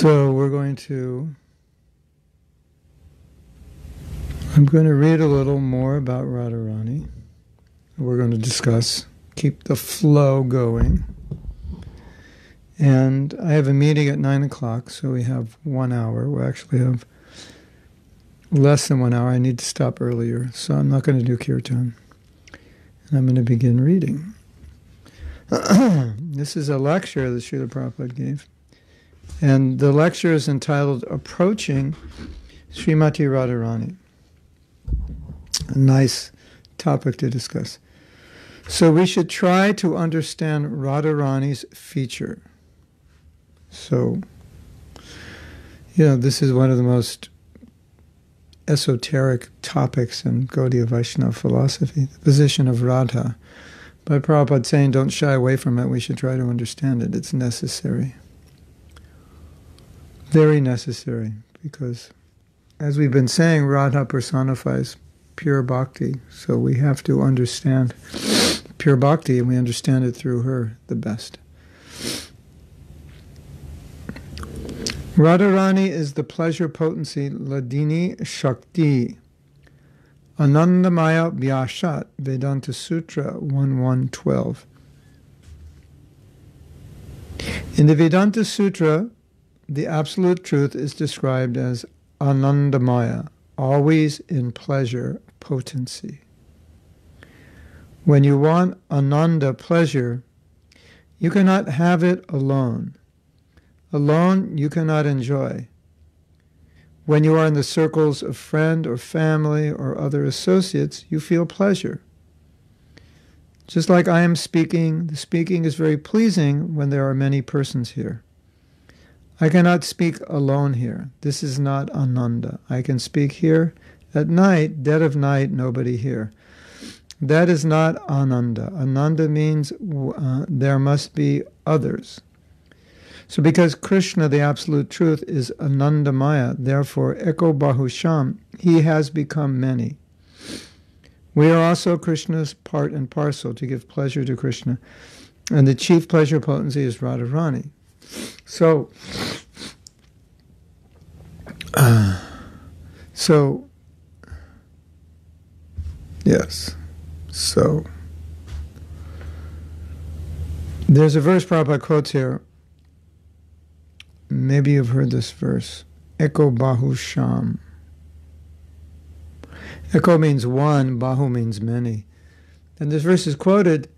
So I'm going to read a little more about Radharani. We're going to discuss, keep the flow going. And I have a meeting at 9 o'clock, so we have 1 hour. We actually have less than 1 hour. I need to stop earlier, so I'm not going to do kirtan. And I'm going to begin reading. This is a lecture that Srila Prabhupada gave. And the lecture is entitled Approaching Srimati Radharani. A nice topic to discuss. So we should try to understand Radharani's feature. So, this is one of the most esoteric topics in Gaudiya Vaishnava philosophy, the position of Radha. But Prabhupada saying don't shy away from it, we should try to understand it. It's necessary. Very necessary, because as we've been saying, Radha personifies pure bhakti. So we have to understand pure bhakti, and we understand it through her the best. Radharani is the pleasure potency Ladini Shakti. Anandamaya Vyashat, Vedanta Sutra 1112. In the Vedanta Sutra, the absolute truth is described as Anandamaya, always in pleasure potency. When you want Ananda pleasure, you cannot have it alone. Alone, you cannot enjoy. When you are in the circles of friend or family or other associates, you feel pleasure. Just like I am speaking, the speaking is very pleasing when there are many persons here. I cannot speak alone here. This is not Ananda. I can speak here at night, dead of night, nobody here. That is not Ananda. Ananda means there must be others. So because Krishna, the absolute truth, is Anandamaya, therefore Eko Bahusham, he has become many. We are also Krishna's part and parcel to give pleasure to Krishna. And the chief pleasure potency is Radharani. So there's a verse Prabhupada quotes here. Maybe you've heard this verse. Eko Bahu Sham. Eko means one, Bahu means many. And this verse is quoted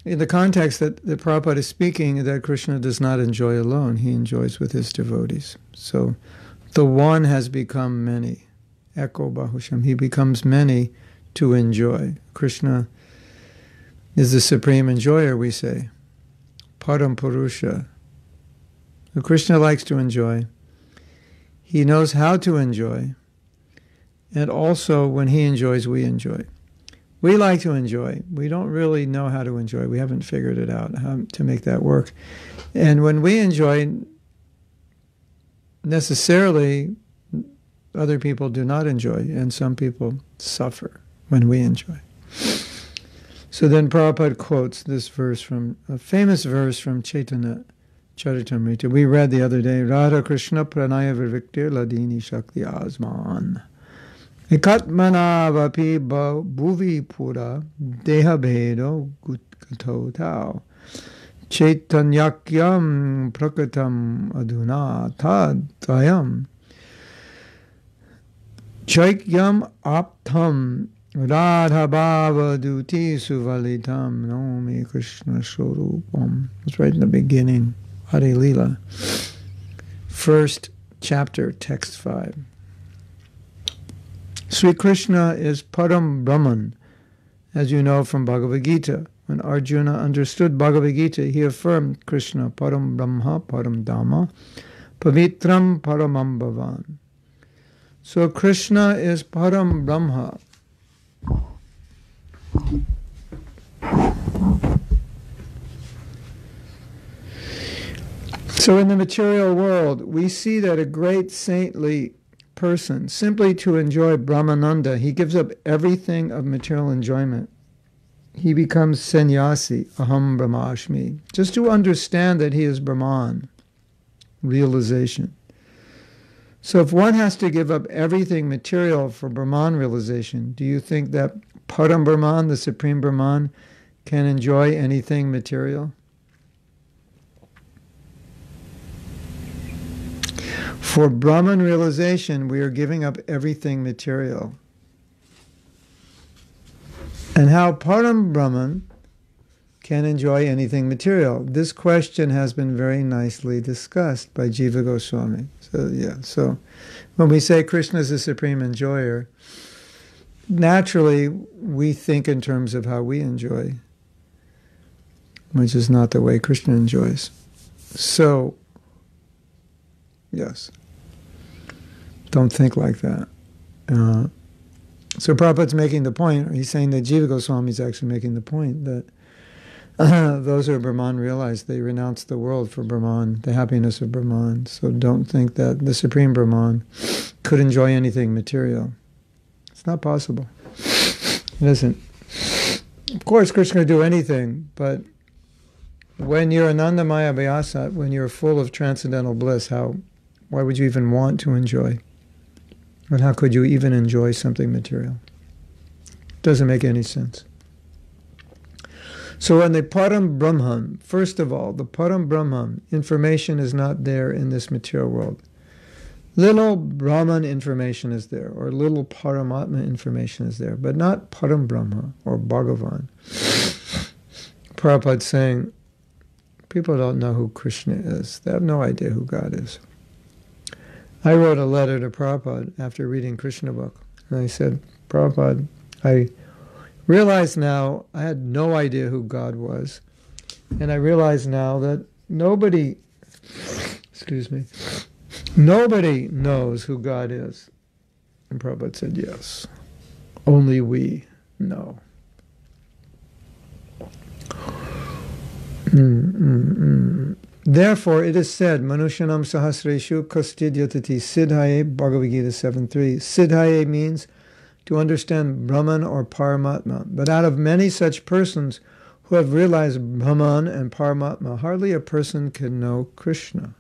in the context that the Prabhupada is speaking that Krishna does not enjoy alone. He enjoys with his devotees. So the one has become many. Eko Bahu Sham. He becomes many to enjoy. Krishna is the supreme enjoyer, we say. Param Purusha. Krishna likes to enjoy. He knows how to enjoy. And also, when he enjoys, we enjoy. We like to enjoy. We don't really know how to enjoy. We haven't figured it out, how to make that work. And when we enjoy, necessarily, other people do not enjoy. And some people suffer when we enjoy. So then Prabhupada quotes this verse from, a famous verse from Chaitanya Charitamrita. We read the other day, Radha Krishna Pranaya Virviktir Ladini Shakti Azman. Ekatmanavapi Bhuvi Pura Deha Bhedo Gutkato Tao. Chaitanyakyam Prakatam Aduna Tadayam. Chaikyam Aptam Radha Bhava Duti Suvalitam Nomi Krishna Swarupam. It's right in the beginning. Hare Leela. First chapter, text 5. Sri Krishna is Param Brahman, as you know from Bhagavad Gita. When Arjuna understood Bhagavad Gita, he affirmed Krishna, Param Brahma, Param Dhamma, Pavitram Paramam Bhavan. So Krishna is Param Brahma. So in the material world, we see that a great saintly person, simply to enjoy Brahmananda, he gives up everything of material enjoyment. He becomes sannyasi, aham brahmasmi, just to understand that he is Brahman. realization. So if one has to give up everything material for Brahman realization, do you think that Param Brahman, the Supreme Brahman, can enjoy anything material? For Brahman realization, we are giving up everything material. And how Param Brahman can enjoy anything material? This question has been very nicely discussed by Jiva Goswami. So when we say Krishna is the supreme enjoyer, naturally we think in terms of how we enjoy, which is not the way Krishna enjoys. So, yes, don't think like that. So Prabhupada's making the point, or he's saying that Jiva Goswami is actually making the point that those who are Brahman realize they renounce the world for Brahman, the happiness of Brahman. So don't think that the Supreme Brahman could enjoy anything material. It's not possible. It isn't. Of course, Krishna can do anything, but when you're Anandamaya Vyasa, when you're full of transcendental bliss, why would you even want to enjoy? And how could you even enjoy something material? Doesn't make any sense. So when the Param Brahman, first of all, the Param Brahman, information is not there in this material world. Little Brahman information is there, or little Paramatma information is there, but not Param Brahma or Bhagavan. Prabhupada's saying, people don't know who Krishna is. They have no idea who God is. I wrote a letter to Prabhupada after reading Krishna book, and I said, Prabhupada, I realize now I had no idea who God was, and I realize now that nobody knows who God is. And Prabhupada said, yes, only we know. Therefore, it is said, Manushanam Sahasreshu Kastidyatati Siddhaye, Bhagavad Gita 7.3. Siddhaye means to understand Brahman or Paramatma. But out of many such persons who have realized Brahman and Paramatma, hardly a person can know Krishna.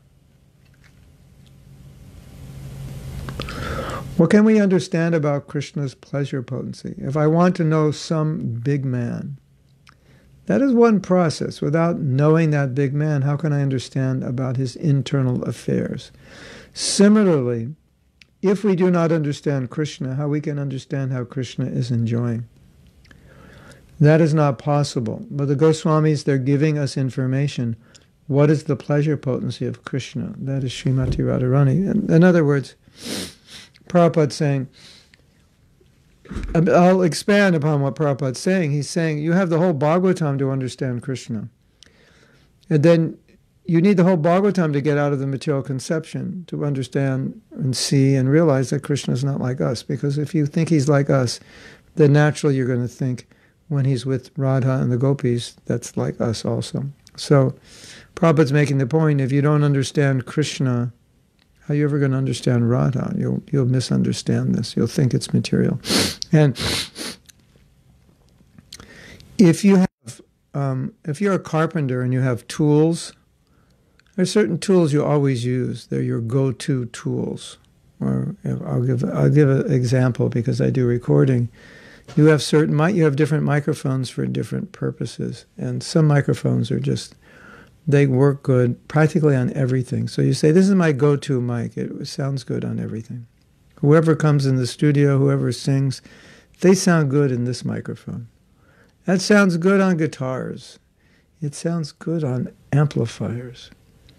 What can we understand about Krishna's pleasure potency? If I want to know some big man, that is one process. Without knowing that big man, how can I understand about his internal affairs? Similarly, if we do not understand Krishna, how we can understand how Krishna is enjoying? That is not possible. But the Goswamis, they're giving us information. What is the pleasure potency of Krishna? That is Srimati Radharani. In other words, Prabhupada's saying, I'll expand upon what Prabhupada's saying. He's saying you have the whole Bhagavatam to understand Krishna. And then you need the whole Bhagavatam to get out of the material conception, to understand and see and realize that Krishna is not like us. Because if you think he's like us, then naturally you're going to think when he's with Radha and the gopis, that's like us also. So Prabhupada's making the point, if you don't understand Krishna, how are you ever going to understand Radha? You'll misunderstand this. You'll think it's material. And if you're a carpenter and you have tools, there are certain tools you always use. They're your go-to tools. Or I'll give an example because I do recording. You have different microphones for different purposes, and some microphones are just, they work good practically on everything. So you say, this is my go-to mic. It sounds good on everything. Whoever comes in the studio, whoever sings, they sound good in this microphone. That sounds good on guitars. It sounds good on amplifiers.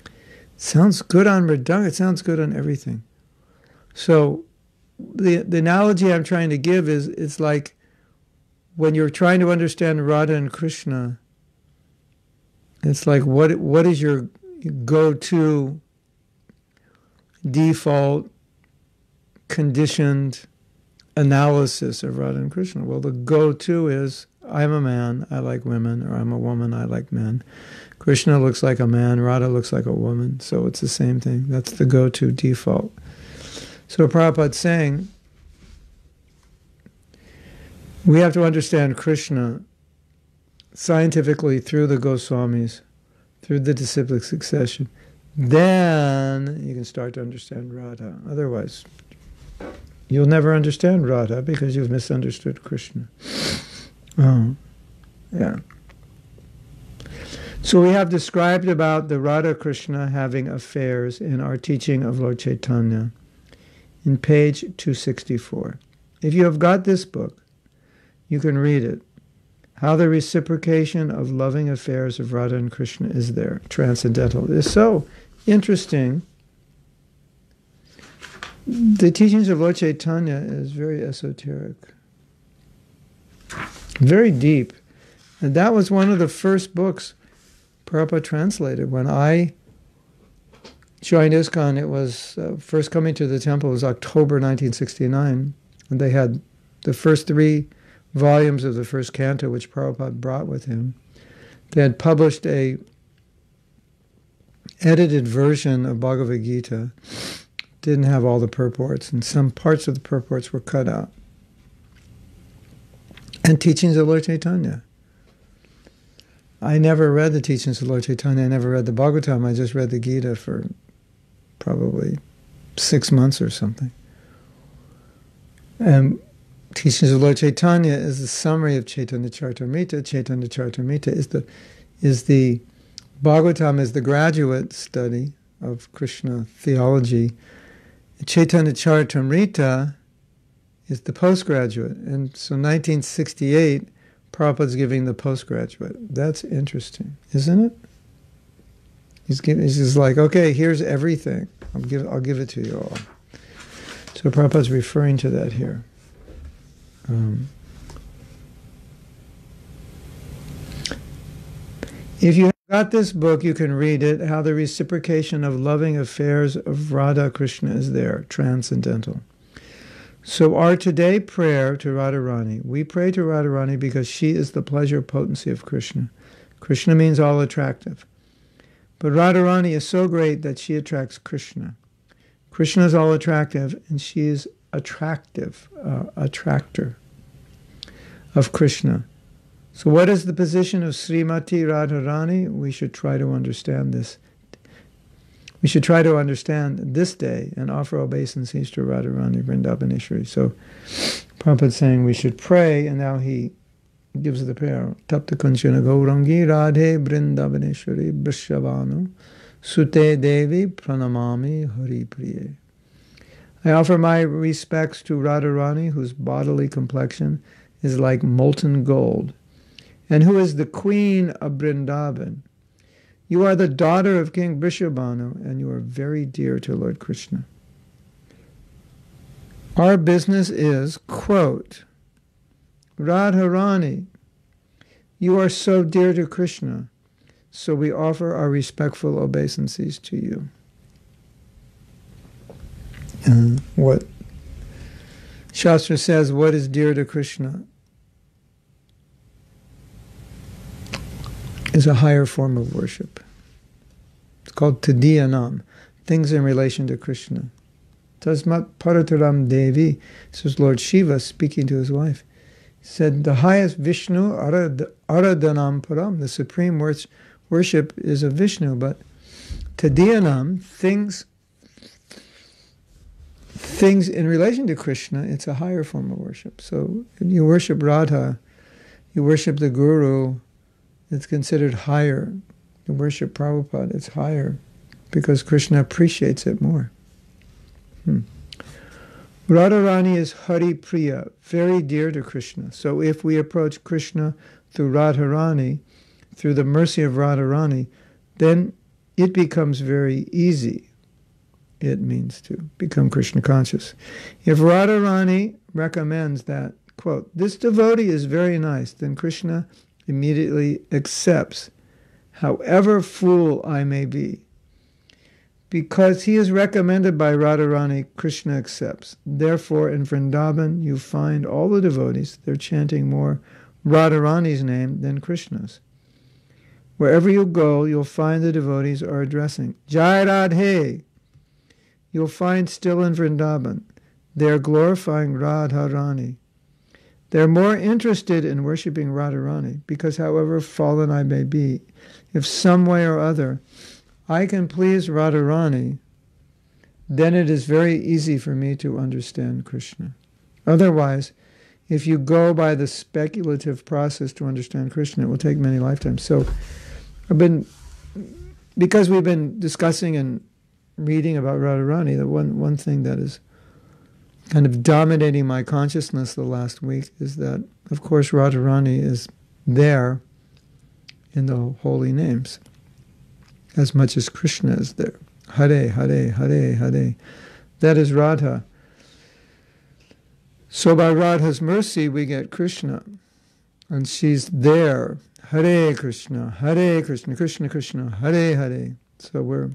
It sounds good on redundant. It sounds good on everything. So the analogy I'm trying to give is, it's like when you're trying to understand Radha and Krishna, it's like what is your go-to default conditioned analysis of Radha and Krishna? Well, the go-to is, I'm a man, I like women, or I'm a woman, I like men. Krishna looks like a man, Radha looks like a woman, so it's the same thing. That's the go-to default. So Prabhupada's saying, we have to understand Krishna scientifically through the Goswamis, through the disciplic succession. then you can start to understand Radha. Otherwise, you'll never understand Radha because you've misunderstood Krishna. Oh, yeah. So we have described about the Radha Krishna having affairs in our teaching of Lord Chaitanya in page 264. If you have got this book, you can read it. How the reciprocation of loving affairs of Radha and Krishna is there, transcendental. It's so interesting. The teachings of Lord Chaitanya is very esoteric, very deep. And that was one of the first books Prabhupada translated. When I joined ISKCON, it was first coming to the temple was October 1969, and they had the first 3 volumes of the first canto, which Prabhupada brought with him. They had published a edited version of Bhagavad Gita. Didn't have all the purports, and some parts of the purports were cut out. And teachings of Lord Chaitanya. I never read the teachings of Lord Chaitanya. I never read the Bhagavatam. I just read the Gita for probably 6 months or something. And teachings of Lord Chaitanya is the summary of Chaitanya Charitamrita. Chaitanya Charitamrita is the Bhagavatam is the graduate study of Krishna theology. Chaitanya Charitamrita is the postgraduate. And so 1968, Prabhupada's giving the postgraduate. That's interesting, isn't it? He's just like, okay, here's everything. I'll give it to you all. So Prabhupada's referring to that here. If you have got this book, you can read it, How the Reciprocation of Loving Affairs of Radha Krishna is there, transcendental. So our today prayer to Radharani, we pray to Radharani because she is the pleasure potency of Krishna. Krishna means all attractive. But Radharani is so great that she attracts Krishna. Krishna is all attractive, and she is attractive, attractor of Krishna. So what is the position of Srimati Radharani? We should try to understand this. We should try to understand this day and offer obeisances to Radharani Vrindavaneshwari. So Prabhupada saying we should pray, and now he gives the prayer. Tapta Kanchana Gaurangi Radhe Vrindavaneshwari Vrishabhanu Sute Devi Pranamami Hari Priye. I offer my respects to Radharani, whose bodily complexion is like molten gold, and who is the queen of Vrindavan. You are the daughter of King Vrishabhanu, and you are very dear to Lord Krishna. Our business is, quote, Radharani, you are so dear to Krishna, so we offer our respectful obeisances to you. What Shastra says, what is dear to Krishna is a higher form of worship. It's called Tadiyanam, things in relation to Krishna. Tasmat Parataram Devi, says Lord Shiva speaking to his wife. He said, the highest Vishnu, Aradhanam Param, the supreme worship is of Vishnu, but Tadiyanam, things in relation to Krishna, it's a higher form of worship. So when you worship Radha, you worship the Guru, it's considered higher. You worship Prabhupada, it's higher, because Krishna appreciates it more. Radharani is Hari Priya, very dear to Krishna. So if we approach Krishna through Radharani, through the mercy of Radharani, then it becomes very easy. It means to become Krishna conscious. If Radharani recommends that, quote, this devotee is very nice, then Krishna immediately accepts, however fool I may be. Because he is recommended by Radharani, Krishna accepts. Therefore, in Vrindavan, you find all the devotees, they're chanting more Radharani's name than Krishna's. Wherever you go, you'll find the devotees are addressing Jai Radhe. You'll find still in Vrindavan, they're glorifying Radharani. They're more interested in worshiping Radharani because however fallen I may be, if some way or other I can please Radharani, then it is very easy for me to understand Krishna. Otherwise, if you go by the speculative process to understand Krishna, it will take many lifetimes. So because we've been discussing and reading about Radharani, the one thing that is kind of dominating my consciousness the last week is that, of course, Radharani is there in the holy names as much as Krishna is there. Hare, Hare, Hare, Hare. That is Radha. So by Radha's mercy, we get Krishna. And she's there. Hare Krishna, Krishna Krishna, Hare Hare. So we're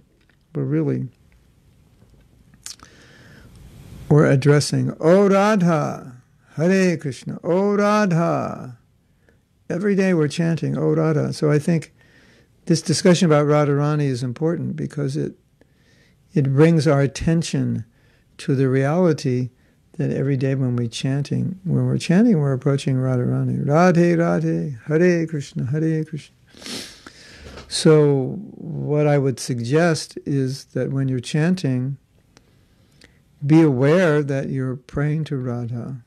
addressing, O Radha, Hare Krishna, O Radha. Every day we're chanting, O Radha. So I think this discussion about Radharani is important because it brings our attention to the reality that every day when we're chanting, we're approaching Radharani. Radhe, Radhe, Hare Krishna, Hare Krishna. So what I would suggest is that when you're chanting, be aware that you're praying to Radha.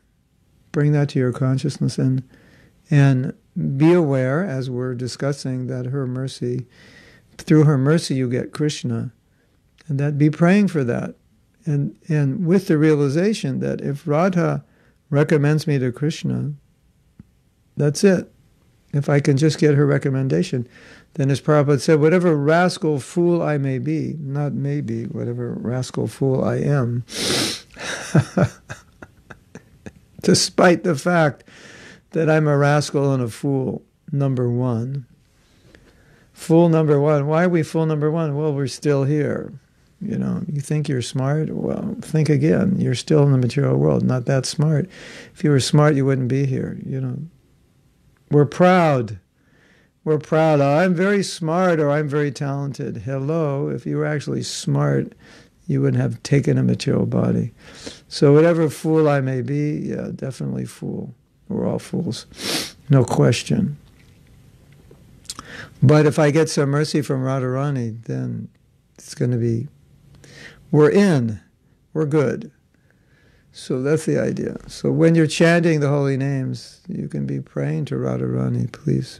Bring that to your consciousness and be aware, as we're discussing, that her mercy, through her mercy you get Krishna, and that be praying for that. And with the realization that if Radha recommends me to Krishna, that's it. If I can just get her recommendation, then as Prabhupada said, whatever rascal fool I may be, not maybe, whatever rascal fool I am, despite the fact that I'm a rascal and a fool, number one. Fool number one. Why are we fool number one? Well, we're still here. You know, you think you're smart? Well, think again. You're still in the material world, not that smart. If you were smart, you wouldn't be here, you know. We're proud. We're proud. Oh, I'm very smart or I'm very talented. Hello, if you were actually smart, you wouldn't have taken a material body. So whatever fool I may be, yeah, definitely fool. We're all fools. No question. But if I get some mercy from Radharani, then it's going to be, we're good. So that's the idea. So when you're chanting the holy names, you can be praying to Radharani, please.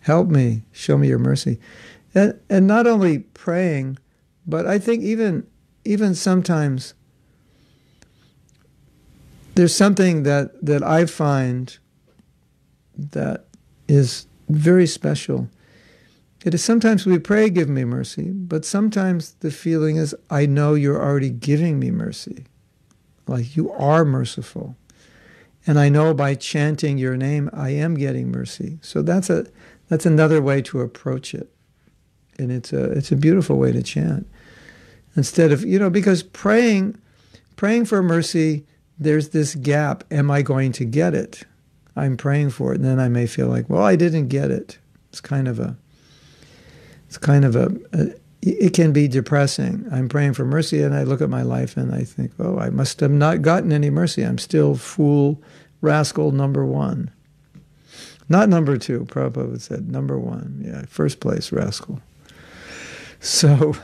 Help me, show me your mercy. And not only praying, but I think even sometimes there's something that I find that is very special. It is sometimes we pray, give me mercy, but sometimes the feeling is, I know you're already giving me mercy. Like you are merciful. And I know by chanting your name, I am getting mercy. So that's another way to approach it. And it's a beautiful way to chant. Instead of, because praying for mercy, there's this gap. Am I going to get it? I'm praying for it. And then I may feel like, well, I didn't get it. It can be depressing. I'm praying for mercy and I look at my life and I think, oh, I must have not gotten any mercy. I'm still fool, rascal number one. Not number two, Prabhupada said, number one. Yeah, first place, rascal. So,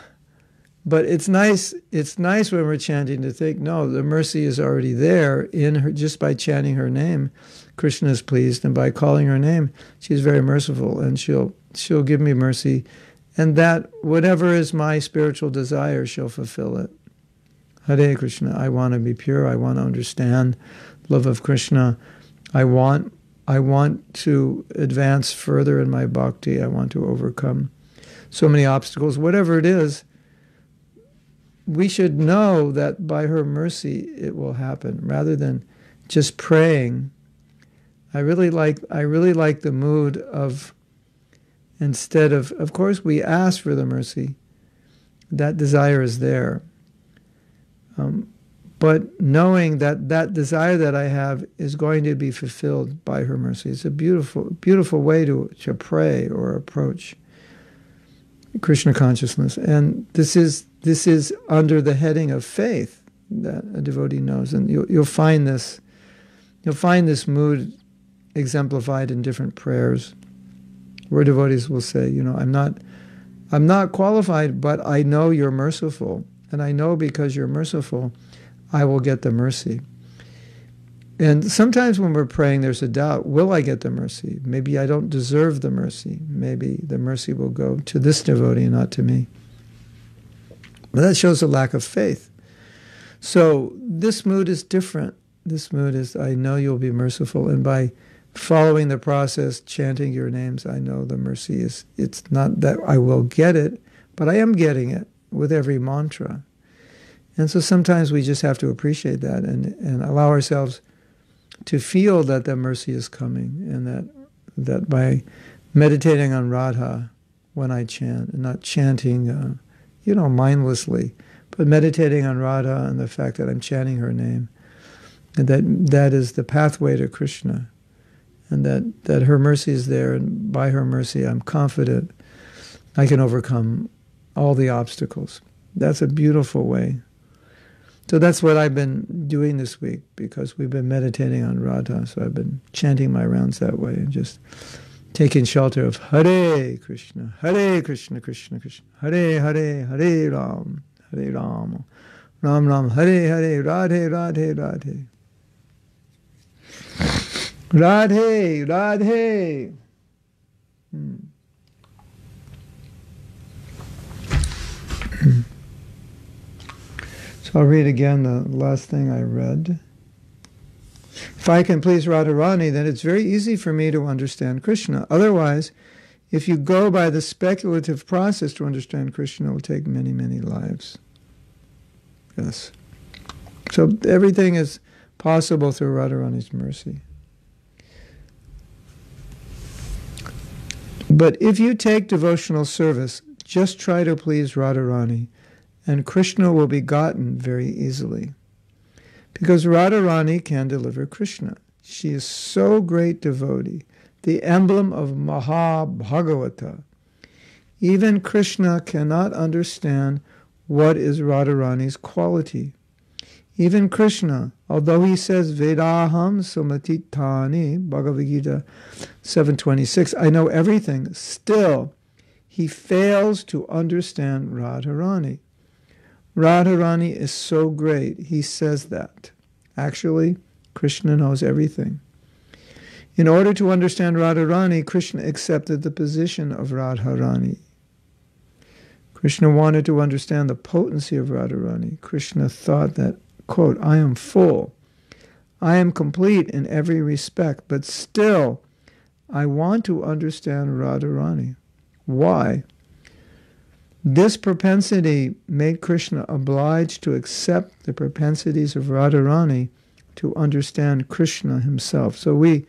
but it's nice when we're chanting to think, no, the mercy is already there in her, just by chanting her name. Krishna is pleased, and by calling her name, she's very merciful, and she'll give me mercy. And that whatever is my spiritual desire, she'll fulfill it. Hare Krishna, I want to be pure. I want to understand love of Krishna. I want to advance further in my bhakti. I want to overcome so many obstacles. Whatever it is, we should know that by her mercy it will happen, rather than just praying. I really like the mood of, instead of course we ask for the mercy, that desire is there. But knowing that desire that I have is going to be fulfilled by her mercy. It's a beautiful, beautiful way to pray or approach Krishna consciousness. And this is under the heading of faith that a devotee knows. And you'll find this mood exemplified in different prayers, where devotees will say, I'm not I'm not qualified, but I know you're merciful. And I know because you're merciful, I will get the mercy. And sometimes when we're praying, there's a doubt, will I get the mercy? Maybe I don't deserve the mercy. Maybe the mercy will go to this devotee and not to me. But that shows a lack of faith. So this mood is different. This mood is, I know you'll be merciful. And by following the process, chanting your names, I know the mercy is, it's not that I will get it, but I am getting it with every mantra. And so sometimes we just have to appreciate that and allow ourselves to feel that the mercy is coming, and that by meditating on Radha when I chant, and not chanting, mindlessly, but meditating on Radha and the fact that I'm chanting her name, and that is the pathway to Krishna, and that her mercy is there, and by her mercy I'm confident I can overcome all the obstacles. That's a beautiful way. So that's what I've been doing this week, because we've been meditating on Radha. So I've been chanting my rounds that way and just taking shelter of Hare Krishna, Krishna Krishna, Hare Hare, Hare Ram, Ram Ram, Hare Hare, Radhe Radhe Radhe. Radhe Radhe. So I'll read again the last thing I read. If I can please Radharani, then it's very easy for me to understand Krishna. Otherwise, if you go by the speculative process to understand Krishna, it will take many, many lives. Yes. So everything is possible through Radharani's mercy. But if you take devotional service, just try to please Radharani, and Krishna will be gotten very easily. Because Radharani can deliver Krishna. She is so great devotee, the emblem of Mahabhagavata. Even Krishna cannot understand what is Radharani's quality. Even Krishna, although he says, Vedaham Sumatitani, Bhagavad Gita 7:26, I know everything, still he fails to understand Radharani. Radharani is so great, he says that. Actually, Krishna knows everything. In order to understand Radharani, Krishna accepted the position of Radharani. Krishna wanted to understand the potency of Radharani. Krishna thought that, quote, I am full. I am complete in every respect, but still, I want to understand Radharani. Why? This propensity made Krishna obliged to accept the propensities of Radharani to understand Krishna himself. So we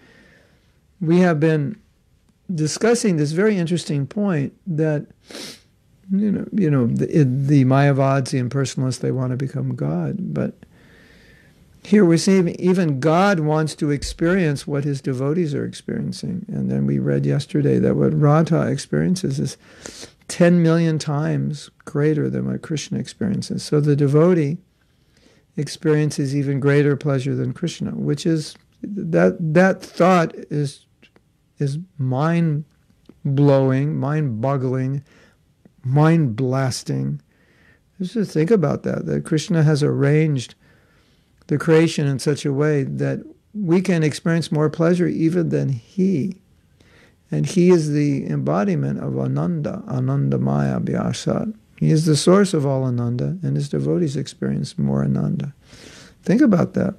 have been discussing this very interesting point that the Mayavads, the impersonalists, they want to become God, but here we're seeing even God wants to experience what his devotees are experiencing. And then we read yesterday that what Radha experiences is 10 million times greater than what Krishna experiences. So the devotee experiences even greater pleasure than Krishna, which is, that thought is mind-blowing, mind-boggling, mind-blasting. Just think about that Krishna has arranged the creation in such a way that we can experience more pleasure even than he. And he is the embodiment of Ananda, Anandamaya Vyasat. He is the source of all Ananda, and his devotees experience more Ananda. Think about that.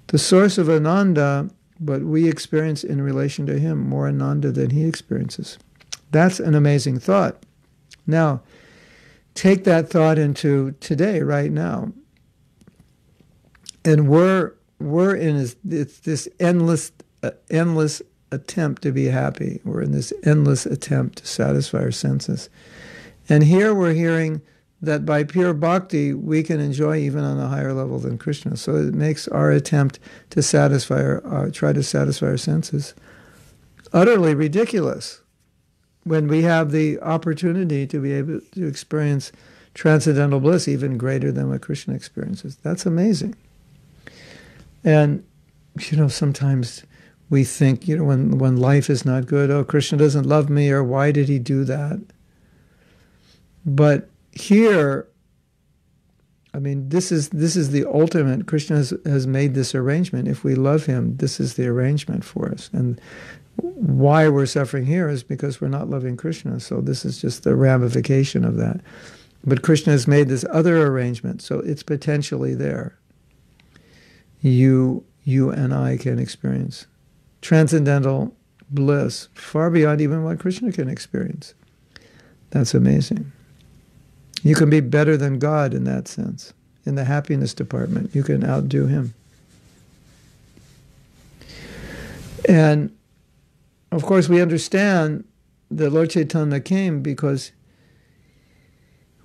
The source of Ananda, but we experience in relation to him more Ananda than he experiences. That's an amazing thought. Now, take that thought into today, right now. And we're in this endless attempt to be happy. We're in this endless attempt to satisfy our senses. And here we're hearing that by pure bhakti, we can enjoy even on a higher level than Krishna. So it makes our attempt to try to satisfy our senses utterly ridiculous when we have the opportunity to be able to experience transcendental bliss even greater than what Krishna experiences. That's amazing. And, sometimes we think, when life is not good, oh, Krishna doesn't love me, or why did he do that? But here, I mean, this is the ultimate. Krishna has made this arrangement. If we love him, this is the arrangement for us. And why we're suffering here is because we're not loving Krishna. So this is just the ramification of that. But Krishna has made this other arrangement, so it's potentially there. You and I can experience transcendental bliss far beyond even what Krishna can experience. That's amazing. You can be better than God in that sense. In the happiness department, you can outdo him. And of course, we understand that Lord Chaitanya came because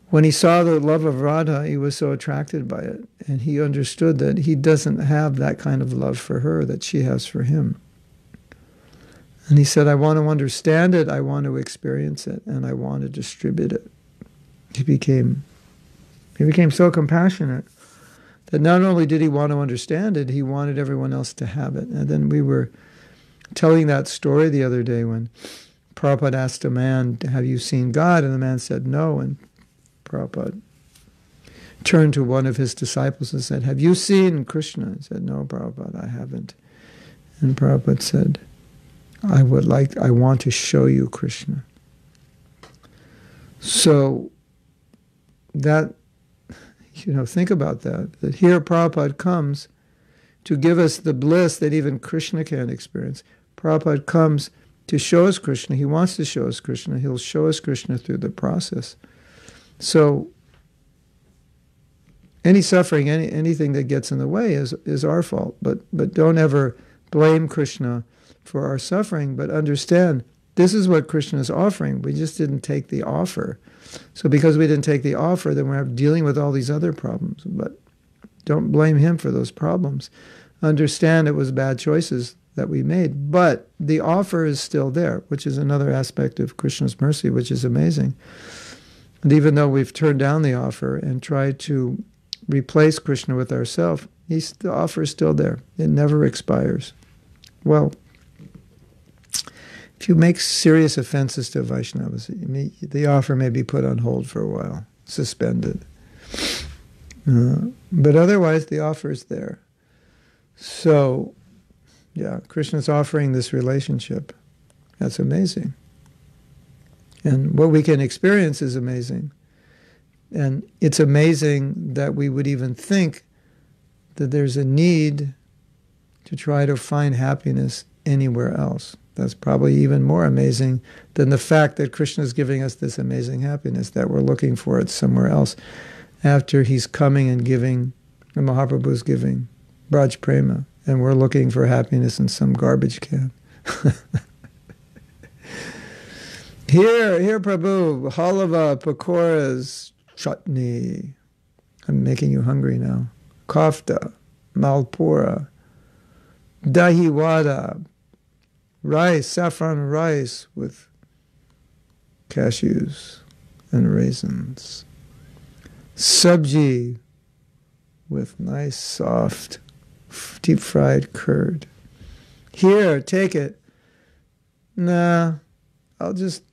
when he saw the love of Radha, he was so attracted by it. And he understood that he doesn't have that kind of love for her that she has for him. And he said, I want to understand it, I want to experience it, and I want to distribute it. He became so compassionate that not only did he want to understand it, he wanted everyone else to have it. And then we were telling that story the other day when Prabhupada asked a man, have you seen God? And the man said no. And Prabhupada turned to one of his disciples and said, have you seen Krishna? He said, no, Prabhupada, I haven't. And Prabhupada said, I want to show you Krishna. So that, think about that here Prabhupada comes to give us the bliss that even Krishna can't experience. Prabhupada comes to show us Krishna. He wants to show us Krishna. He'll show us Krishna through the process. So any suffering, anything that gets in the way is our fault. But don't ever blame Krishna for our suffering, but understand this is what Krishna is offering. We just didn't take the offer. So because we didn't take the offer, then we're dealing with all these other problems. But don't blame him for those problems. Understand it was bad choices that we made. But the offer is still there, which is another aspect of Krishna's mercy, which is amazing. And even though we've turned down the offer and tried to replace Krishna with ourselves, the offer is still there. It never expires. Well, if you make serious offenses to Vaishnavas, the offer may be put on hold for a while, suspended. But otherwise, the offer is there. So, yeah, Krishna's offering this relationship. That's amazing. And what we can experience is amazing. And it's amazing that we would even think that there's a need to try to find happiness anywhere else. That's probably even more amazing than the fact that Krishna is giving us this amazing happiness, that we're looking for it somewhere else after he's coming and giving, and Mahaprabhu's giving Braj Prema, and we're looking for happiness in some garbage can. Here, Prabhu, halava, pakoras, chutney. I'm making you hungry now. Kofta, malpura, dahi wada, rice, saffron rice with cashews and raisins. Sabji with nice, soft, deep-fried curd. Here, take it. Nah, I'll just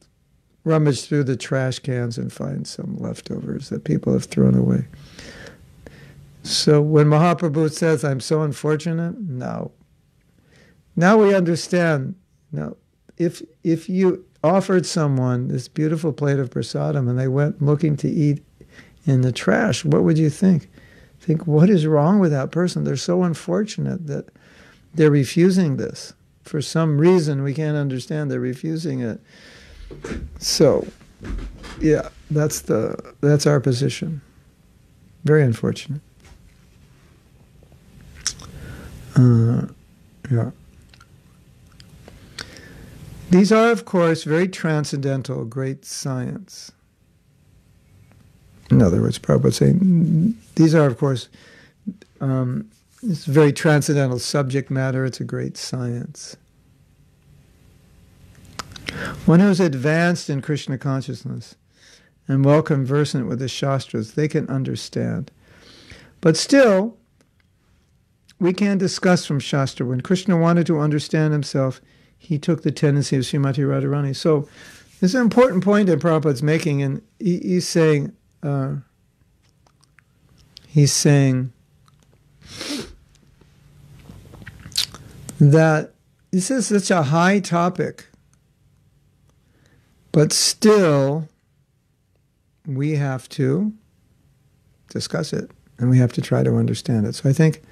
rummage through the trash cans and find some leftovers that people have thrown away. So when Mahaprabhu says, I'm so unfortunate, no. Now we understand. Now, if you offered someone this beautiful plate of prasadam and they went looking to eat in the trash, what would you think? Think, what is wrong with that person? They're so unfortunate that they're refusing this. For some reason, we can't understand they're refusing it. So, yeah, that's our position. Very unfortunate. Yeah. These are, of course, very transcendental, great science. In other words, Prabhupada saying, these are, of course, it's very transcendental subject matter. It's a great science. One who is advanced in Krishna consciousness and well conversant with the Shastras, they can understand. But still, we can't discuss from Shastra. When Krishna wanted to understand himself, he took the tendency of Srimati Radharani. So It's an important point that Prabhupada's making, and he's saying that this is such a high topic, but still we have to discuss it and we have to try to understand it. So I think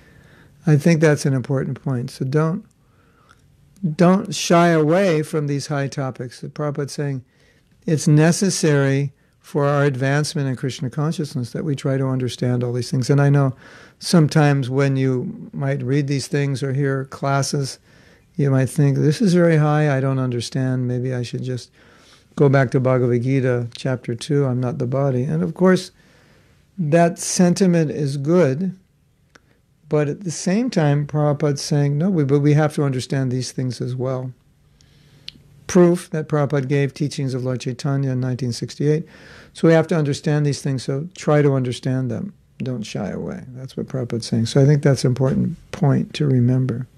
that's an important point. So don't shy away from these high topics. The Prabhupada's saying it's necessary for our advancement in Krishna consciousness that we try to understand all these things. And I know sometimes when you might read these things or hear classes, you might think, this is very high, I don't understand, maybe I should just go back to Bhagavad Gita, chapter 2, I'm not the body. And of course, that sentiment is good, but at the same time, Prabhupada's saying, no, but we have to understand these things as well. Proof that Prabhupada gave teachings of Lord Chaitanya in 1968. So we have to understand these things, so try to understand them. Don't shy away. That's what Prabhupada's saying. So I think that's an important point to remember.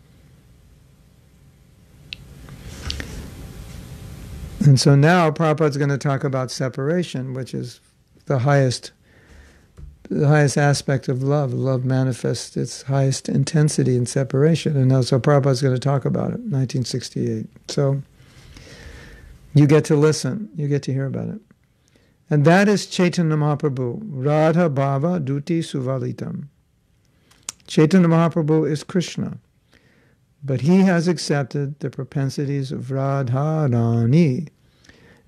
And so now Prabhupada's going to talk about separation, which is the highest aspect of love. Love manifests its highest intensity in separation. And now so Prabhupada's going to talk about it, 1968. So you get to listen, you get to hear about it. And that is Chaitanya Mahaprabhu, Radha Bhava Duti Suvalitam. Chaitanya Mahaprabhu is Krishna, but he has accepted the propensities of Radharani.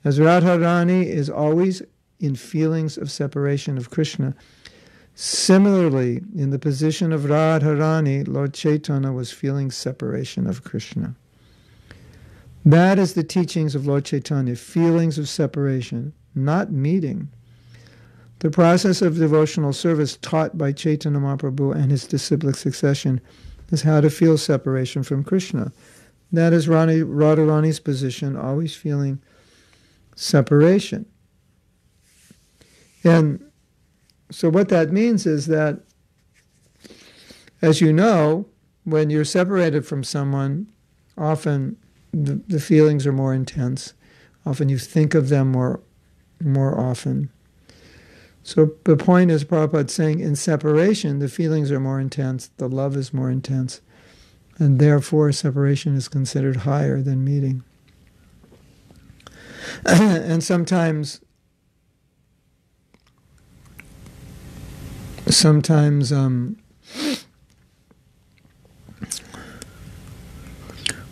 As Radharani is always in feelings of separation of Krishna, similarly, in the position of Radharani, Lord Chaitanya was feeling separation of Krishna. That is the teachings of Lord Chaitanya, feelings of separation, not meeting. The process of devotional service taught by Chaitanya Mahaprabhu and his disciplic succession is how to feel separation from Krishna. That is Radharani's position, always feeling separation. And so what that means is that, as you know, when you're separated from someone, often the feelings are more intense. Often you think of them more often. So the point is, Prabhupada saying, in separation, the feelings are more intense, the love is more intense, and therefore separation is considered higher than meeting. And sometimes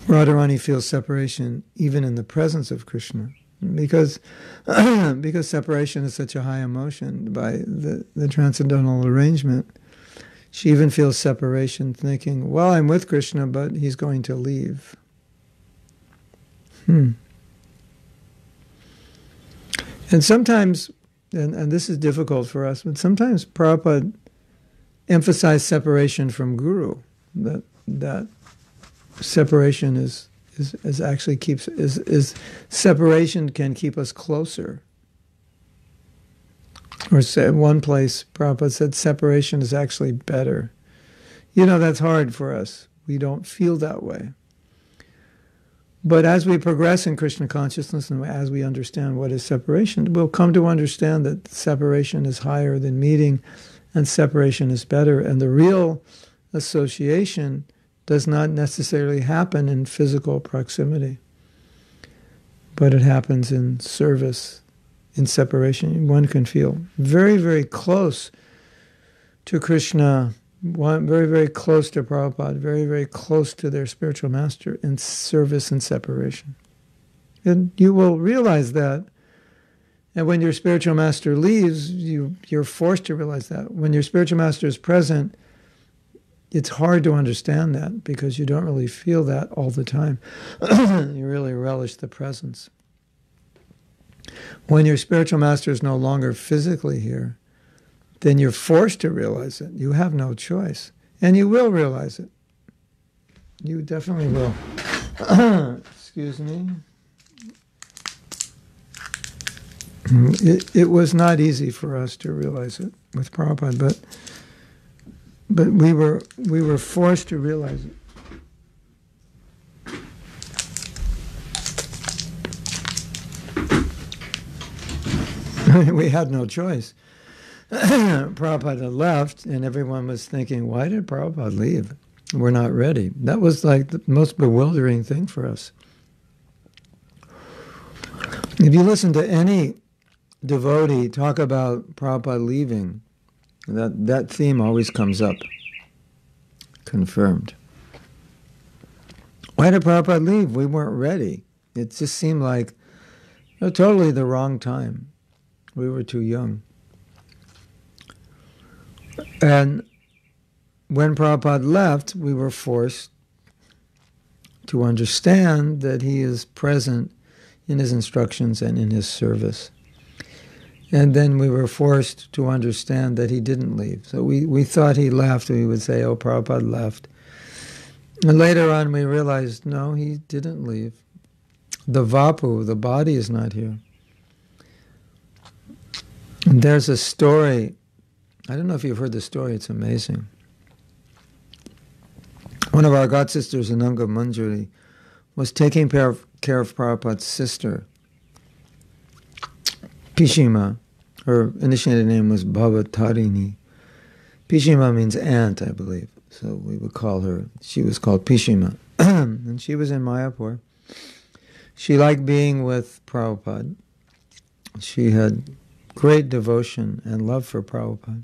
Radharani feels separation even in the presence of Krishna, because separation is such a high emotion by the transcendental arrangement. She even feels separation thinking, well, I'm with Krishna, but he's going to leave. And sometimes, and this is difficult for us, but sometimes Prabhupada emphasized separation from Guru, that separation is actually separation can keep us closer. Or in one place, Prabhupada said separation is actually better. That's hard for us. We don't feel that way. But as we progress in Krishna consciousness and as we understand what is separation, we'll come to understand that separation is higher than meeting and separation is better. And the real association does not necessarily happen in physical proximity, but it happens in service, in separation. One can feel very, very close to Krishna, very, very close to Prabhupada, very, very close to their spiritual master in service and separation. And you will realize that. And when your spiritual master leaves, you're forced to realize that. When your spiritual master is present, it's hard to understand that because you don't really feel that all the time. You really relish the presence. When your spiritual master is no longer physically here, then you're forced to realize it. You have no choice. And you will realize it. You definitely will. Excuse me. It was not easy for us to realize it with Prabhupada, but we were forced to realize it. We had no choice. Prabhupada had left, and everyone was thinking, why did Prabhupada leave? We're not ready. That was like the most bewildering thing for us. If you listen to any devotee talk about Prabhupada leaving, that theme always comes up. Confirmed. Why did Prabhupada leave? We weren't ready. It just seemed like totally the wrong time. We were too young. And when Prabhupada left, we were forced to understand that he is present in his instructions and in his service. And then we were forced to understand that he didn't leave. So we thought he left. We would say, oh, Prabhupada left. And later on we realized, no, he didn't leave. The vapu, the body, is not here. And there's a story. I don't know if you've heard the story. It's amazing. One of our god sisters, Ananga Manjari, was taking care of Prabhupada's sister, Pishima. Her initiated name was Bhavatarini. Pishima means aunt, I believe. So we would call her, she was called Pishima. And she was in Mayapur. She liked being with Prabhupada. She had great devotion and love for Prabhupada.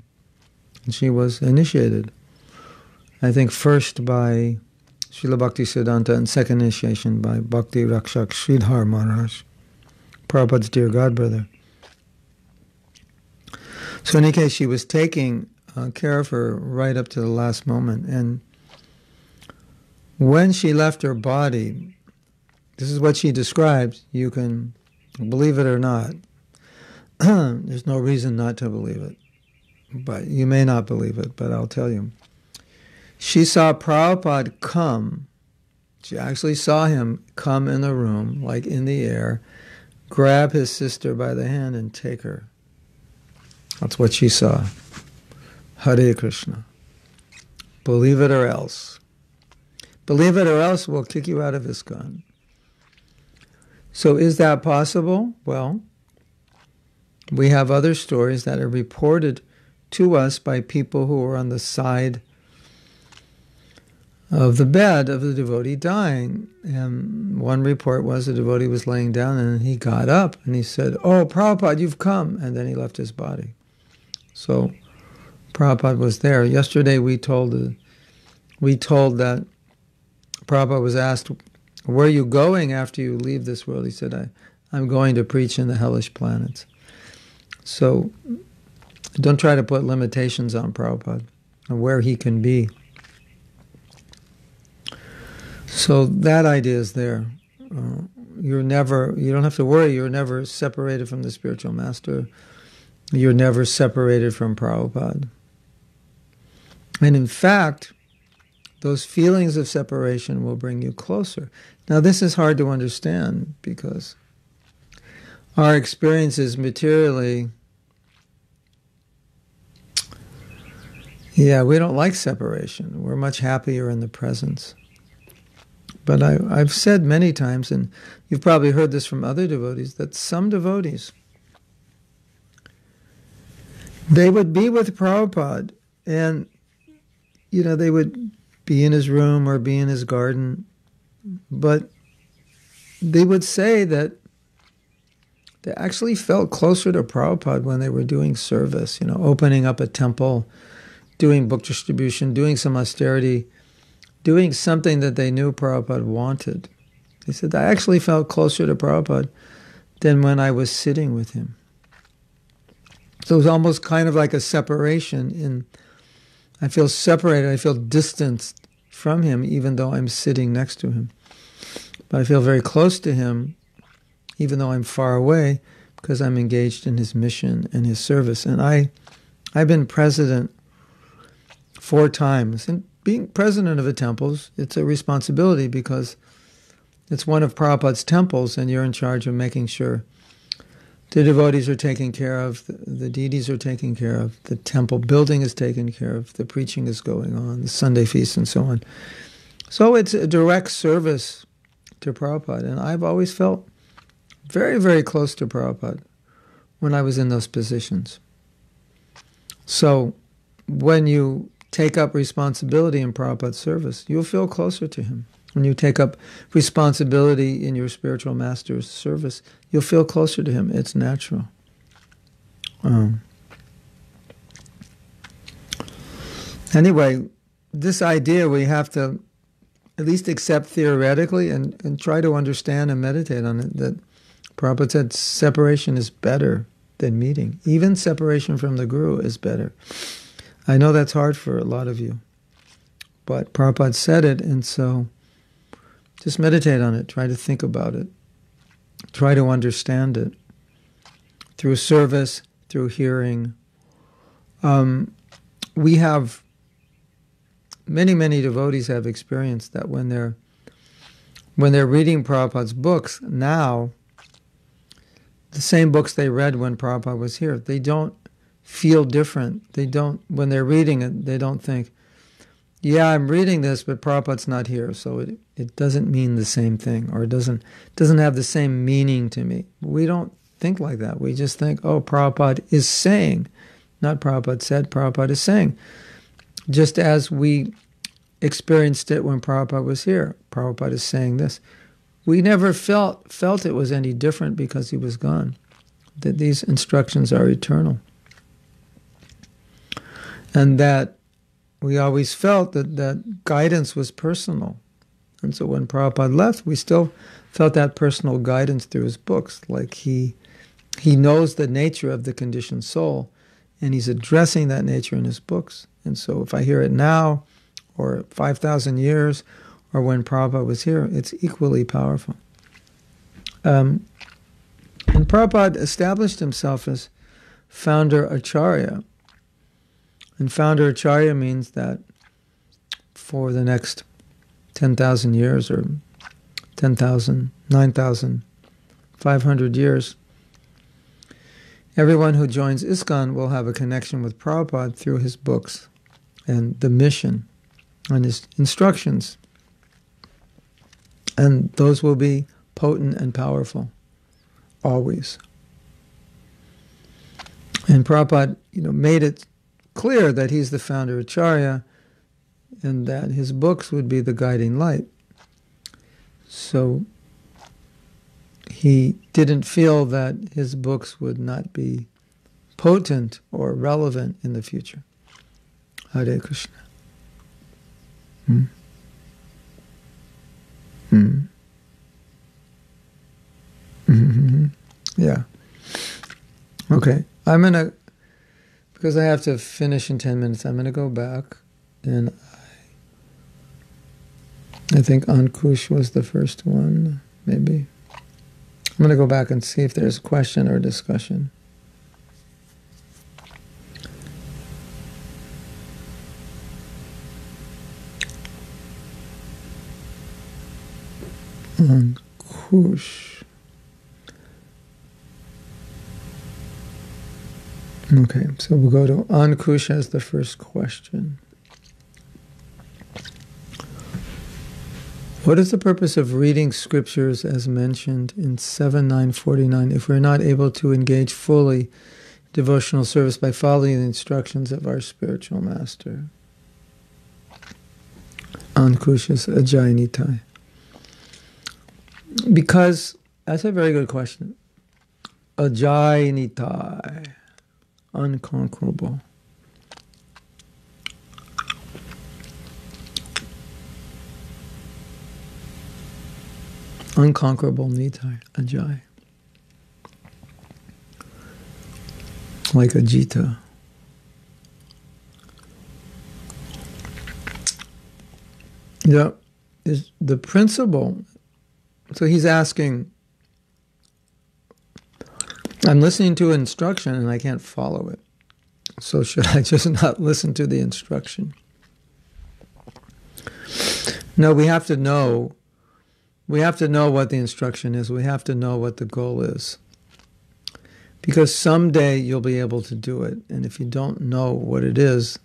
And she was initiated, I think, first by Srila Bhakti Siddhanta and second initiation by Bhakti Rakshak Sridhar Maharaj, Prabhupada's dear godbrother. So in any case, she was taking care of her right up to the last moment. And when she left her body, this is what she described. You can believe it or not. There's no reason not to believe it. But you may not believe it, but I'll tell you. She saw Prabhupada come. She actually saw him come in the room, like in the air, grab his sister by the hand and take her. That's what she saw. Hare Krishna. Believe it or else. Believe it or else we'll kick you out of ISKCON. So is that possible? Well, we have other stories that are reported to us by people who were on the side of the bed of the devotee dying. And one report was the devotee was laying down and he got up and he said, "Oh, Prabhupada, you've come." And then he left his body. So Prabhupada was there. Yesterday we told that Prabhupada was asked, "Where are you going after you leave this world?" He said, I'm going to preach in the hellish planets. So don't try to put limitations on Prabhupada and where he can be. So that idea is there. You don't have to worry, you're never separated from the spiritual master. You're never separated from Prabhupada. And in fact, those feelings of separation will bring you closer. Now this is hard to understand because our experiences materially, we don't like separation. We're much happier in the presence. But I've said many times, and you've probably heard this from other devotees, that some devotees, they would be with Prabhupada, and they would be in his room or be in his garden, but they would say that they actually felt closer to Prabhupada when they were doing service, opening up a temple, doing book distribution, doing some austerity, doing something that they knew Prabhupada wanted. They said, I actually felt closer to Prabhupada than when I was sitting with him. So it was almost kind of like a separation. I feel separated, I feel distanced from him even though I'm sitting next to him. But I feel very close to him even though I'm far away because I'm engaged in his mission and his service. And I've been president 4 times. And being president of a temple, it's a responsibility because it's one of Prabhupada's temples and you're in charge of making sure the devotees are taken care of, the deities are taken care of, the temple building is taken care of, the preaching is going on, the Sunday feast and so on. So it's a direct service to Prabhupada. And I've always felt very, very close to Prabhupada when I was in those positions. So when you take up responsibility in Prabhupada's service, you'll feel closer to him. When you take up responsibility in your spiritual master's service, you'll feel closer to him. It's natural. Anyway, this idea we have to at least accept theoretically and try to understand and meditate on it, that Prabhupada said separation is better than meeting. Even separation from the Guru is better. I know that's hard for a lot of you, but Prabhupada said it, and so just meditate on it. Try to think about it. Try to understand it through service, through hearing. We have many devotees have experienced that when they're reading Prabhupada's books now, the same books they read when Prabhupada was here, they don't feel different. They don't, when they're reading it, they don't think, yeah, I'm reading this, but Prabhupada's not here, so it doesn't mean the same thing, or it doesn't have the same meaning to me. We don't think like that. We just think, oh, Prabhupada is saying, not Prabhupada said, Prabhupada is saying. Just as we experienced it when Prabhupada was here. Prabhupada is saying this. We never felt it was any different because he was gone. That these instructions are eternal. And that we always felt that guidance was personal. And so when Prabhupada left, we still felt that personal guidance through his books. Like he knows the nature of the conditioned soul, and he's addressing that nature in his books. And so if I hear it now, or 5,000 years, or when Prabhupada was here, it's equally powerful. And Prabhupada established himself as founder Acharya. And founder Acharya means that for the next 10,000 years, or 10,000, 9,500 years, everyone who joins ISKCON will have a connection with Prabhupada through his books and the mission and his instructions. And those will be potent and powerful, always. And Prabhupada, made it clear that he's the founder Acharya and that his books would be the guiding light. So he didn't feel that his books would not be potent or relevant in the future. Hare Krishna. Yeah. Okay. Because I have to finish in 10 minutes, I'm going to go back, and I think Ankush was the first one, maybe. I'm going to go back and see if there's a question or discussion. Ankush. Okay, so we'll go to Ankush as the first question. What is the purpose of reading scriptures as mentioned in 7.9.49 if we're not able to engage fully in devotional service by following the instructions of our spiritual master? Ankush is Ajay Nitai. Because, that's a very good question. Ajay Nitai. Unconquerable. Unconquerable Nitai, Ajay. Like Ajita. Is the principle. So he's asking, I'm listening to instruction and I can't follow it. So should I just not listen to the instruction? No, we have to know. We have to know what the instruction is. We have to know what the goal is. Because someday you'll be able to do it. And if you don't know what it is,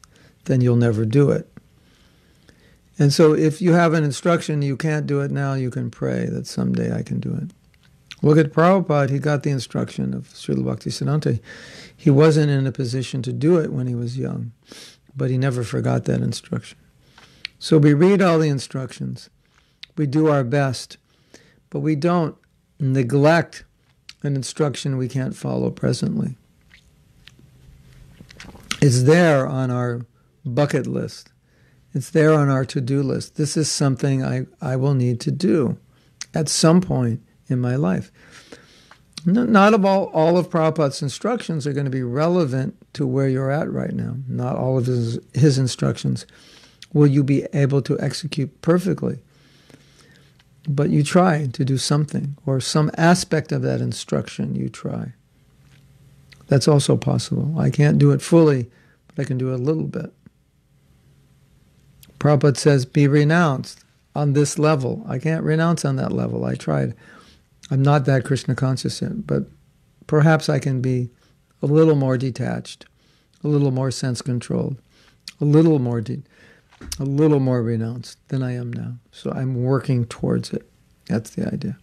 then you'll never do it. And so if you have an instruction, you can't do it now, you can pray that someday I can do it. Look at Prabhupada, he got the instruction of Srila Bhaktisiddhanta. He wasn't in a position to do it when he was young, but he never forgot that instruction. So we read all the instructions, we do our best, but we don't neglect an instruction we can't follow presently. It's there on our bucket list. It's there on our to-do list. This is something I will need to do at some point in my life. Not all of Prabhupada's instructions are going to be relevant to where you're at right now. Not all of his instructions will you be able to execute perfectly. But you try to do something, or some aspect of that instruction you try. That's also possible. I can't do it fully, but I can do a little bit. Prabhupada says, be renounced on this level. I can't renounce on that level. I tried. I'm not that Krishna conscious yet, but perhaps I can be a little more detached, a little more sense-controlled, a little more renounced than I am now. So I'm working towards it. That's the idea.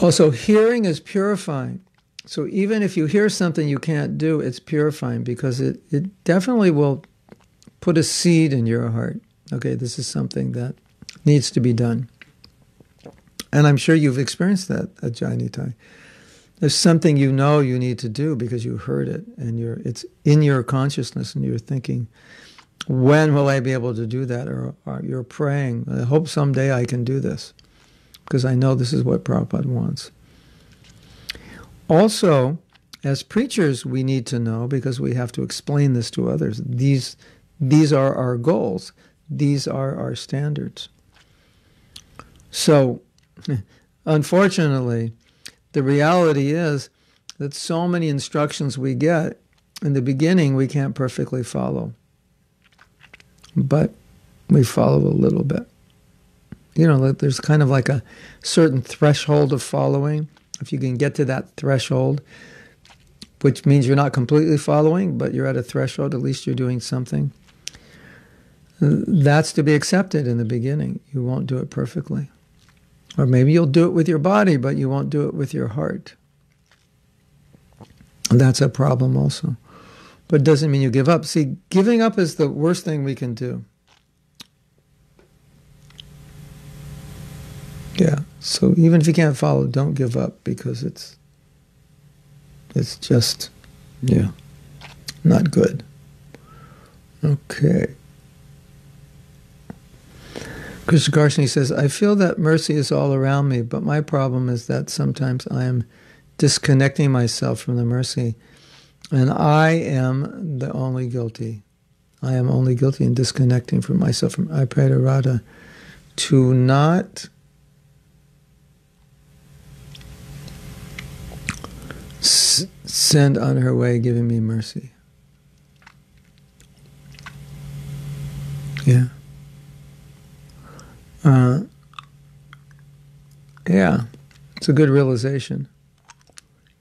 Also, hearing is purifying. So even if you hear something you can't do, it's purifying, because it definitely will put a seed in your heart. Okay, this is something that needs to be done. And I'm sure you've experienced that at Jayanitai. There's something you know you need to do because you heard it, and it's in your consciousness, and you're thinking, when will I be able to do that? Or you're praying, I hope someday I can do this, because I know this is what Prabhupada wants. Also, as preachers, we need to know, because we have to explain this to others. These are our goals. These are our standards. So, unfortunately, the reality is that so many instructions we get, in the beginning we can't perfectly follow. But we follow a little bit. There's kind of like a certain threshold of following. If you can get to that threshold, which means you're not completely following, but you're at a threshold, at least you're doing something. That's to be accepted in the beginning. You won't do it perfectly. Or maybe you'll do it with your body, but you won't do it with your heart. And that's a problem also. But it doesn't mean you give up. See, giving up is the worst thing we can do. Yeah, so even if you can't follow, don't give up, because it's just, not good. Okay. Krishna Karshani says, I feel that mercy is all around me, but my problem is that sometimes I am disconnecting myself from the mercy, and I am the only guilty. I am only guilty in disconnecting from myself. I pray to Radha to not send on her way giving me mercy. Yeah. It's a good realization.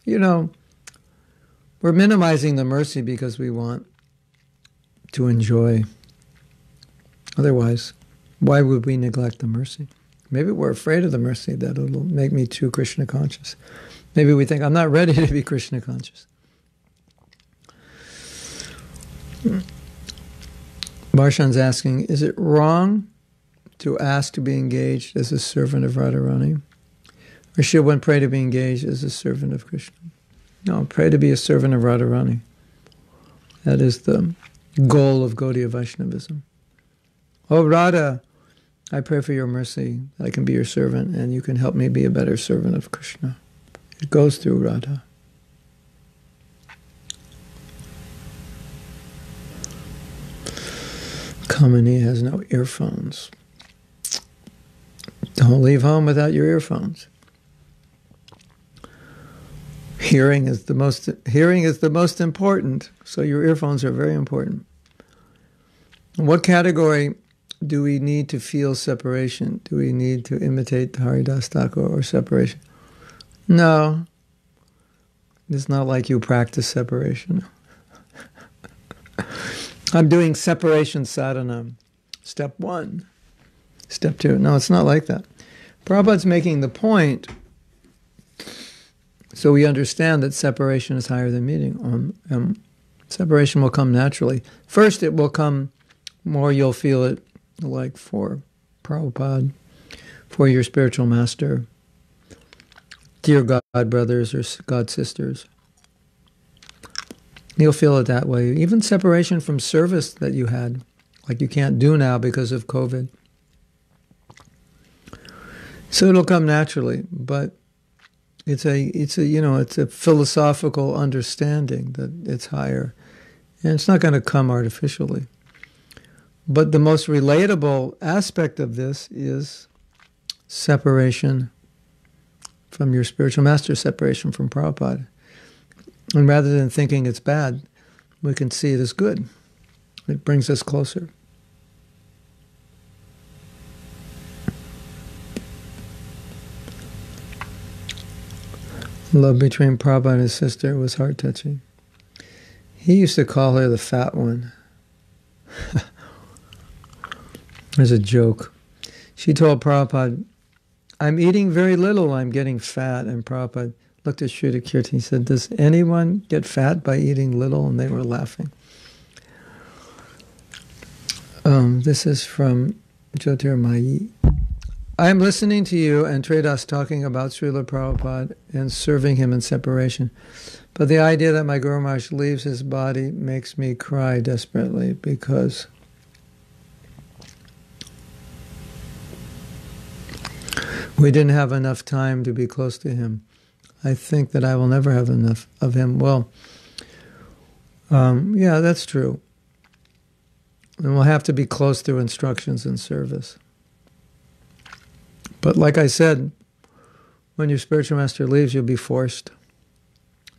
We're minimizing the mercy because we want to enjoy. Otherwise, why would we neglect the mercy? Maybe we're afraid of the mercy, that it'll make me too Krishna conscious. Maybe we think, I'm not ready to be Krishna conscious. Barshan's asking, is it wrong to ask to be engaged as a servant of Radharani? Or should one pray to be engaged as a servant of Krishna? No, pray to be a servant of Radharani. That is the goal of Gaudiya Vaishnavism. Oh, Radha, I pray for your mercy, that I can be your servant, and you can help me be a better servant of Krishna. It goes through Radha. Kamini has no earphones. Don't leave home without your earphones. Hearing is the most important, so your earphones are very important. In what category do we need to feel separation? Do we need to imitate Haridas Thakur or separation? No. It's not like you practice separation. I'm doing separation sadhana. step one, step two. No, it's not like that. Prabhupada's making the point so we understand that separation is higher than meeting. Separation will come naturally. First, it will come more, you'll feel it like for Prabhupada, for your spiritual master, dear God brothers or God sisters. You'll feel it that way. Even separation from service that you had, like you can't do now because of COVID. So it'll come naturally, but it's a philosophical understanding that it's higher, and it's not going to come artificially. But the most relatable aspect of this is separation from your spiritual master, separation from Prabhupada. And rather than thinking it's bad, we can see it as good. It brings us closer. Love between Prabhupada and his sister was heart-touching. He used to call her the fat one. There's a joke. She told Prabhupada, I'm eating very little, I'm getting fat. And Prabhupada looked at Sri Kirti and said, does anyone get fat by eating little? And they were laughing. This is from Jyotirmayi. I am listening to you and Tredas talking about Srila Prabhupada and serving him in separation. But the idea that my Guru Maharaj leaves his body makes me cry desperately because we didn't have enough time to be close to him. I think that I will never have enough of him. Well, yeah, that's true. And we'll have to be close through instructions and service. But like I said, when your spiritual master leaves, you'll be forced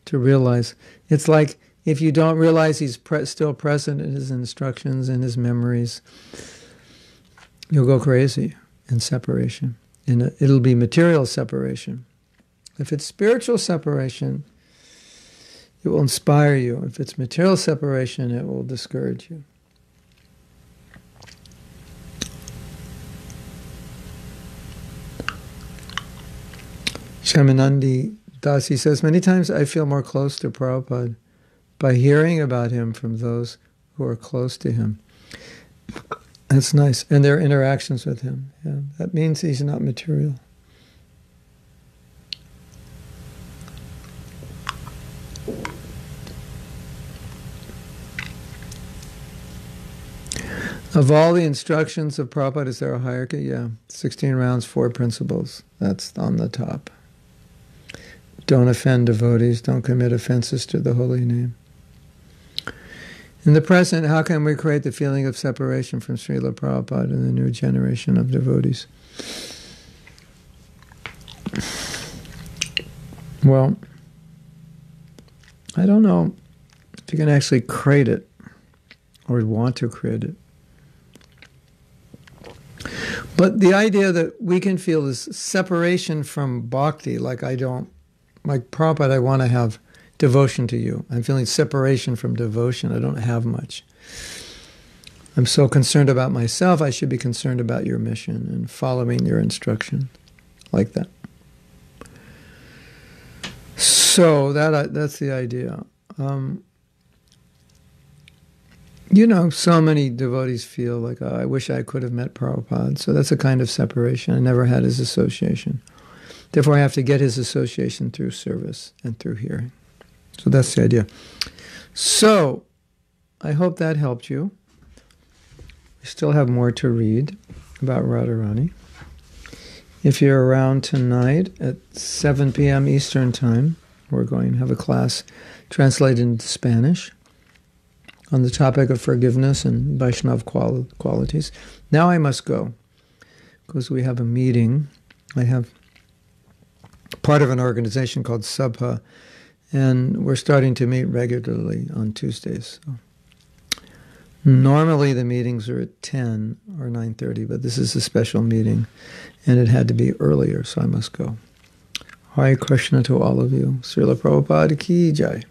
to realize. It's like if you don't realize he's still present in his instructions and his memories, you'll go crazy in separation. And it'll be material separation. If it's spiritual separation, it will inspire you. If it's material separation, it will discourage you. Shamanandi Dasi says, many times I feel more close to Prabhupada by hearing about him from those who are close to him. That's nice. And their interactions with him. Yeah, that means he's not material. Of all the instructions of Prabhupada, is there a hierarchy? Yeah. 16 rounds, 4 principles. That's on the top. Don't offend devotees. Don't commit offenses to the holy name. In the present, how can we create the feeling of separation from Srila Prabhupada and the new generation of devotees? Well, I don't know if you can actually create it or want to create it. But the idea that we can feel this separation from bhakti, like Prabhupada, I want to have devotion to you. I'm feeling separation from devotion. I don't have much. I'm so concerned about myself, I should be concerned about your mission and following your instruction. Like that. So that's the idea. So many devotees feel like, I wish I could have met Prabhupada. So that's a kind of separation. I never had his association. Therefore, I have to get his association through service and through hearing. So that's the idea. So, I hope that helped you. We still have more to read about Radharani. If you're around tonight at 7 p.m. Eastern Time, we're going to have a class translated into Spanish on the topic of forgiveness and Vaishnava qualities. Now I must go, because we have a meeting. I have part of an organization called Sabha, and we're starting to meet regularly on Tuesdays. So normally the meetings are at 10 or 9:30, but this is a special meeting, and it had to be earlier, so I must go. Hare Krishna to all of you. Srila Prabhupada ki jai.